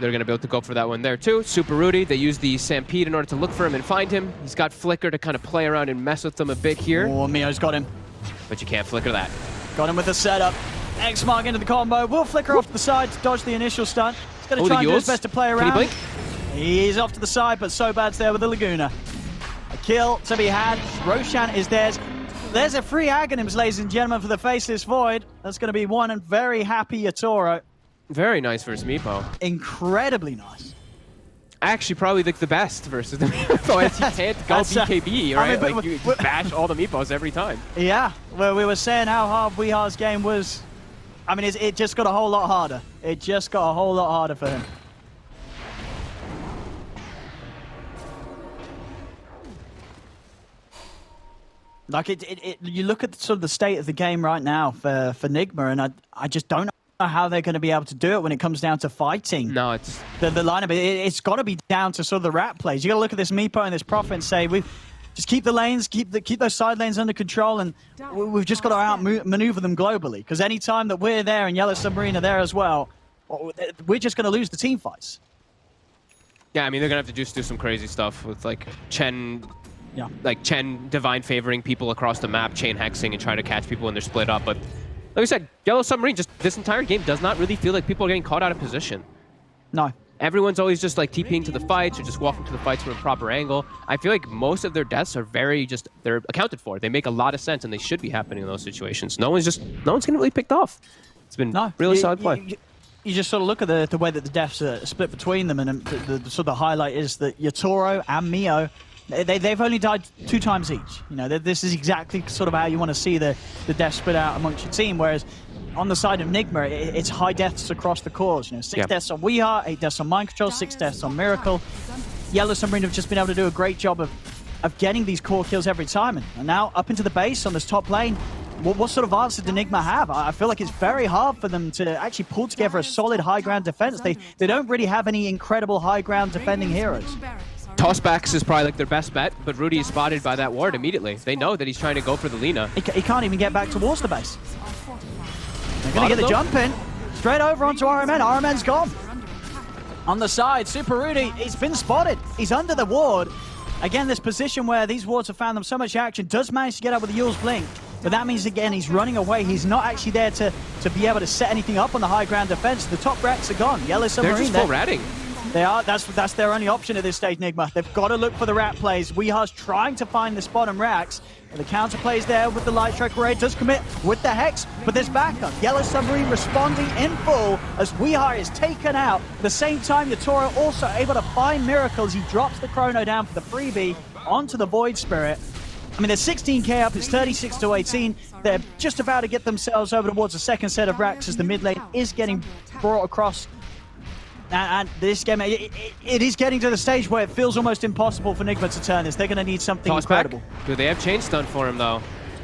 They're going to be able to go for that one there too. Super Rudy, they use the Stampede in order to look for him and find him. He's got Flicker to kind of play around and mess with them a bit here. Oh, Mio's got him. But you can't flicker that. Got him with the setup. X-Mark into the combo. Will flicker off to the side to dodge the initial stun. He's going to try and do his best to play around. Can he blink? He's off to the side, but Sobad's there with the Laguna. A kill to be had. Roshan is theirs. There's a free Aghanims, ladies and gentlemen, for the Faceless Void. That's going to be one and very happy Yatoro. Very nice versus Meepo. Incredibly nice. Actually, probably the best versus the Meepo, as he can't go BKB, right? I mean, like, you bash all the Meepos every time. Yeah, well, we were saying how hard Weehar's game was. I mean, it just got a whole lot harder. It just got a whole lot harder for him. Like, you look at sort of the state of the game right now for Nigma, and I just don't know how they're going to be able to do it when it comes down to fighting. No, it's... The lineup, it's got to be down to sort of the rat plays. You got to look at this Meepo and this Prophet and say, we just keep the lanes, keep those side lanes under control, and we've just got to outmaneuver them globally. Because any time that we're there and Yellow Submarine are there as well, we're just going to lose the team fights. Yeah, I mean, they're going to have to just do some crazy stuff with, like, Chen... Yeah. Like Chen divine favoring people across the map, chain hexing, and trying to catch people when they're split up. But like I said, Yellow Submarine, just this entire game does not really feel like people are getting caught out of position. No. Everyone's always just like TPing to the fights or just walking to the fights from a proper angle. I feel like most of their deaths are they're accounted for. They make a lot of sense and they should be happening in those situations. No one's getting really picked off. It's been really solid play. You just sort of look at the way that the deaths are split between them, and the sort of the highlight is that Yatoro and Mio, they've only died 2 times each. You know, this is exactly sort of how you want to see the deaths split out amongst your team. Whereas on the side of Nigma, it's high deaths across the cores. You know, 6 deaths on Weeha, 8 deaths on Mind Control, 6 deaths on Miracle. Yellow Submarine have just been able to do a great job of getting these core kills every time. And now up into the base on this top lane, what sort of answer do Nigma have? I feel like it's very hard for them to actually pull together a solid high ground defense. They don't really have any incredible high ground defending heroes. Tossbacks is probably like their best bet, but Rudy is spotted by that ward immediately. They know that he's trying to go for the Lina. He can't even get back towards the base. They're going to get the jump in. Straight over onto RMN. RMN's gone. On the side, Super Rudy, he's been spotted. He's under the ward. Again, this position where these wards have found them so much action, does manage to get out with the Yule's Blink. But that means, again, he's running away. He's not actually there to be able to set anything up on the high ground defense. The top racks are gone. Yellow Submarine. They're just full ratting. They are. That's their only option at this stage, Nigma. They've got to look for the rat plays. Weehar's trying to find the bottom racks. The counter plays there with the Light Strike Raid. Does commit with the Hex, but there's backup. Yellow Submarine responding in full as Weehar is taken out. At the same time, Yatoro also able to find Miracles. He drops the Chrono down for the freebie onto the Void Spirit. I mean, they're 16k up. It's 36 to 18. They're just about to get themselves over towards the second set of racks as the mid lane is getting brought across. And this game, it is getting to the stage where it feels almost impossible for Nigma to turn this. They're going to need something incredible. Do they have chain stun for him, though?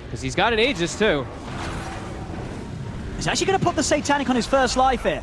Because he's got an Aegis, too. He's actually going to put the Satanic on his first life here.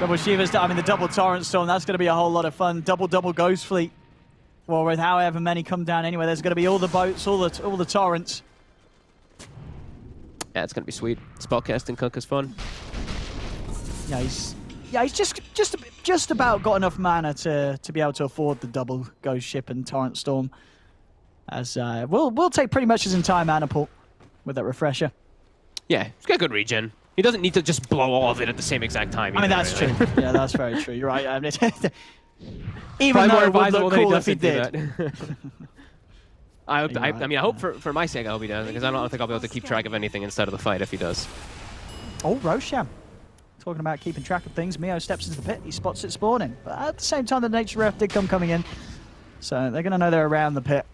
Double Shivas, I mean, the double Torrent Storm, that's going to be a whole lot of fun. Double Ghost Fleet. Well, with however many come down anyway, there's going to be all the boats, all the torrents. Yeah, it's going to be sweet. Spellcasting Kunk is fun. Yeah, he's just about got enough mana to be able to afford the double Ghost Ship and Torrent Storm. As we'll take pretty much his entire mana pool with that refresher. Yeah, he's got good regen. He doesn't need to just blow all of it at the same exact time. I mean, that's true. Yeah, that's very true. You're right. I mean, even though it would look cool if he did. I mean, I hope for my sake I hope he does, because I don't think I'll be able to keep track of anything instead of the fight if he does. Oh, Rosham. Talking about keeping track of things, Mio steps into the pit. He spots it spawning. But at the same time, the nature ref did coming in. So they're going to know they're around the pit.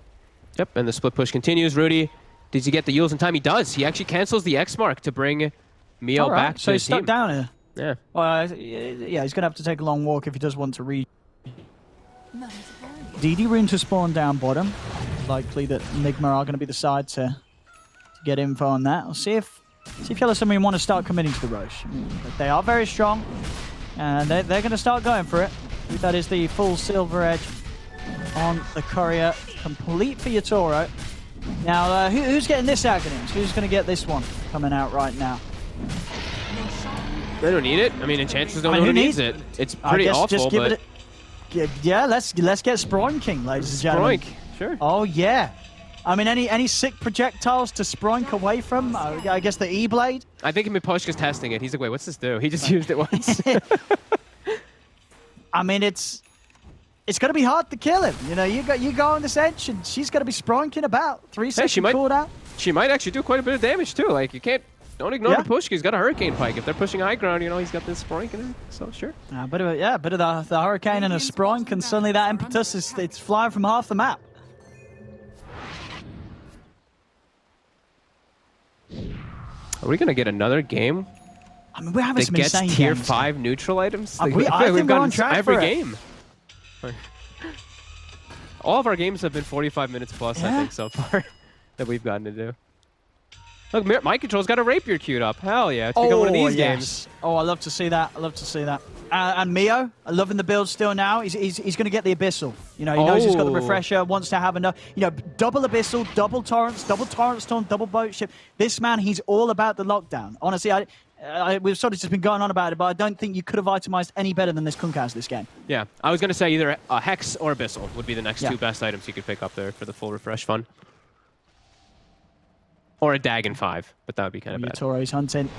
Yep, and the split push continues. Rudy, did he get the Yules in time? He does. He actually cancels the X mark to bring Mio back to so his he's stuck team. down here. Yeah. Well, yeah, he's going to have to take a long walk if he does want to read. DD Rune to spawn down bottom. Likely that Nigma are going to be the side to get info on that. We'll see if Yellow Submarine want to start committing to the Roche. I mean, they are very strong, and they're going to start going for it. That is the full silver edge on the courier, complete for Yatoro. Now, who's getting this Aghanim's? Who's going to get this one coming out right now? They don't need it. I mean, Enchantress don't know who needs it. It's pretty awful, just give but... Yeah, let's get Sproink King, ladies and gentlemen. Sproink, sure. Oh, yeah. I mean, any sick projectiles to Sproink away from? I guess the E-Blade? I think Miposhka's testing it. He's like, wait, what's this do? He just used it once. I mean, it's going to be hard to kill him. You know, you go on this edge, and she's going to be Sproinking about 3 seconds cooldown. She might actually do quite a bit of damage, too. Like, you can't... Don't ignore Miposhka. He's got a Hurricane Pike. If they're pushing high ground, you know, he's got this Sproink in it. So, sure. A bit of the Hurricane and a Sproink, and suddenly that impetus it's flying from half the map. Are we going to get another game? I mean, we're having some insane games. tier 5 neutral items? I think we're on track every for game. All of our games have been 45 minutes plus, I think, so far, that we've gotten to do. Look, Mind Control's got a Rapier queued up. Hell yeah, it's become one of these games. Oh, I love to see that. I love to see that. And Mio, loving the build still now. He's going to get the Abyssal. You know, he knows he's got the refresher, wants to have enough. You know, double Abyssal, double Torrents, double Torrent Storm, double Boat Ship. This man, he's all about the lockdown. Honestly, we've sort of just been going on about it, but I don't think you could have itemized any better than this Kunkas this game. Yeah, I was going to say either a Hex or Abyssal would be the next two best items you could pick up there for the full refresh fun. Or a Dagon 5, but that would be kind of bad. Yatoro's hunting.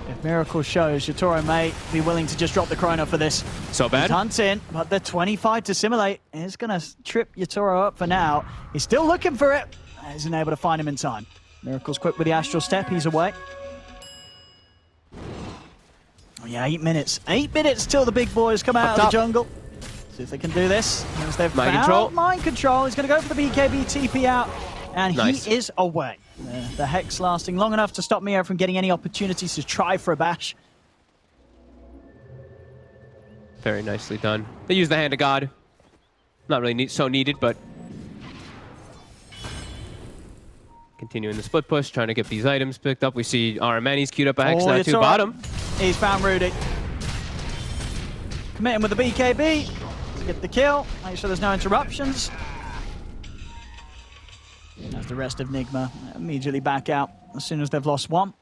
If Miracle shows, Yatoro may be willing to just drop the Chrono for this. So bad? He's hunting, but the 25 to simulate is going to trip Yatoro up for now. He's still looking for it. Isn't able to find him in time. Miracle's quick with the Astral Step. He's away. Oh yeah, 8 minutes. 8 minutes till the big boys come out of the jungle. See if they can do this. As they've found Mind Control. He's going to go for the BKB TP out. And he is away. The Hex lasting long enough to stop Mio from getting any opportunities to try for a bash. Very nicely done. They use the Hand of God. Not really so needed, but... Continuing the split push, trying to get these items picked up. We see Aramani's queued up a Hex now to bottom. He's found Rudy. Committing with the BKB to get the kill. Make sure there's no interruptions. As the rest of Nigma immediately back out as soon as they've lost one.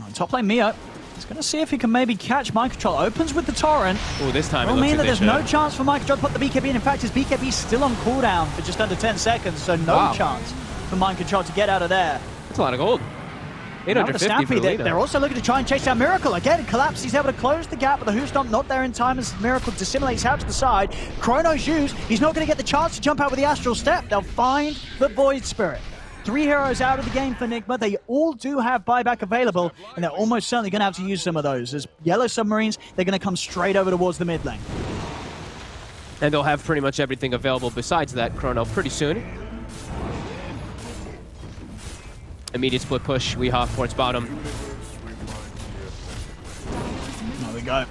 On top lane, Mio. He's going to see if he can maybe catch Mind Control. Opens with the Torrent. Oh, this time it will mean that there's no chance for Mind Control to put the BKB in. In fact, his BKB is still on cooldown for just under 10 seconds, so no chance for Mind Control to get out of there. That's a lot of gold. 850 for the they're also looking to try and chase down Miracle. Again, collapse. He's able to close the gap, but the Who Stomp not there in time as Miracle dissimulates out to the side. Chrono's used. He's not going to get the chance to jump out with the Astral Step. They'll find the Void Spirit. 3 heroes out of the game for Nigma. They all do have buyback available, and they're almost certainly going to have to use some of those. As Yellow Submarines, they're going to come straight over towards the mid lane. And they'll have pretty much everything available besides that Chrono pretty soon. Immediate split push, Weehaw towards bottom. There we go.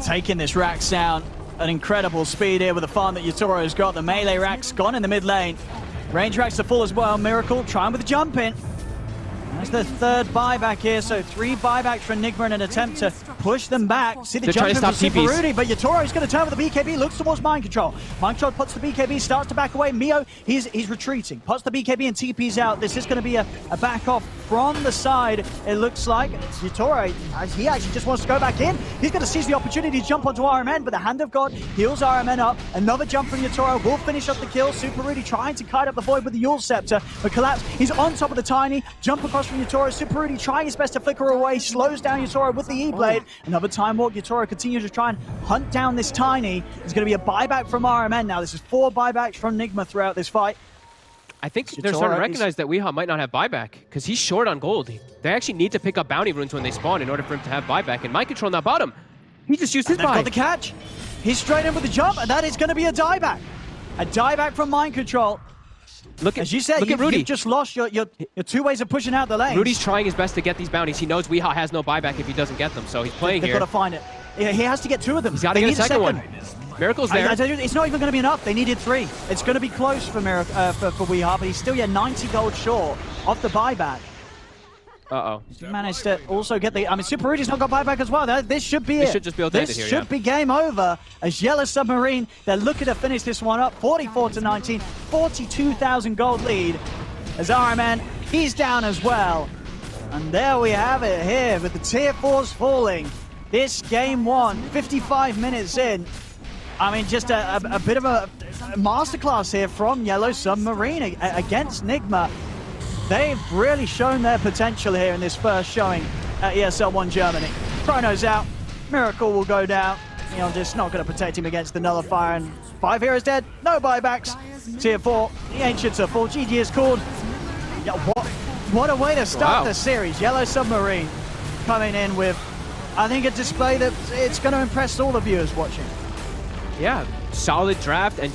Taking this Rax down. An incredible speed here with the farm that Yatoro's got. The melee Rax gone in the mid lane. Range Rax are full as well. Miracle trying with the jump in. That's the third buyback here, so 3 buybacks from Nigma in an attempt to push them back. See the They're trying jump to in stop from TPs. Submarine, but Yatoro's going to turn with the BKB, looks towards Mind Control. Mind Control puts the BKB, starts to back away. Mio, he's retreating, puts the BKB and TP's out. This is going to be a back off from the side, it looks like. Yatoro, he actually just wants to go back in. He's going to seize the opportunity to jump onto RMN, but the Hand of God heals RMN up. Another jump from Yatoro will finish up the kill. Super Rudy trying to kite up the void with the Yule Scepter, but collapse. He's on top of the Tiny. Jump across from Yatoro. Super Rudy trying his best to flicker away. Slows down Yatoro with the E-Blade. Another time walk. Yatoro continues to try and hunt down this Tiny. There's going to be a buyback from RMN now. This is 4 buybacks from Nigma throughout this fight. I think they're starting to recognize that Weehaw might not have buyback because he's short on gold. They actually need to pick up bounty runes when they spawn in order for him to have buyback. And Mind Control on that bottom, he just used his buy. Got the catch. He's straight in with the jump, and that is going to be a dieback. A dieback from Mind Control. As you said, Rudy. You've just lost your 2 ways of pushing out the lane. Rudy's trying his best to get these bounties. He knows Weehaw has no buyback if he doesn't get them, so he's playing here. They've got to find it. Yeah, he has to get 2 of them. He's got to get a second one. Miracle's there. It's not even going to be enough. They needed 3. It's going to be close for Weehaw, but he's still 90 gold short off the buyback. Uh-oh. He managed to also get the... I mean, Super Rudy's not got buyback as well. This should be it. This should just be able to end it here, This should be game over as Yellow Submarine, they're looking to finish this one up. 44-19, 42,000 gold lead as RMN, he's down as well. And there we have it here with the tier 4s falling. This game 1, 55 minutes in. I mean, just a bit of a masterclass here from Yellow Submarine against Nigma. They've really shown their potential here in this first showing at ESL One Germany. Chrono's out. Miracle will go down. Neon just not going to protect him against the Nullifier. And 5 heroes dead. No buybacks. Tier 4. The Ancients are full. GG is called. Yeah, what a way to start the series. Yellow Submarine coming in with, I think, a display that it's going to impress all the viewers watching. Yeah, solid draft and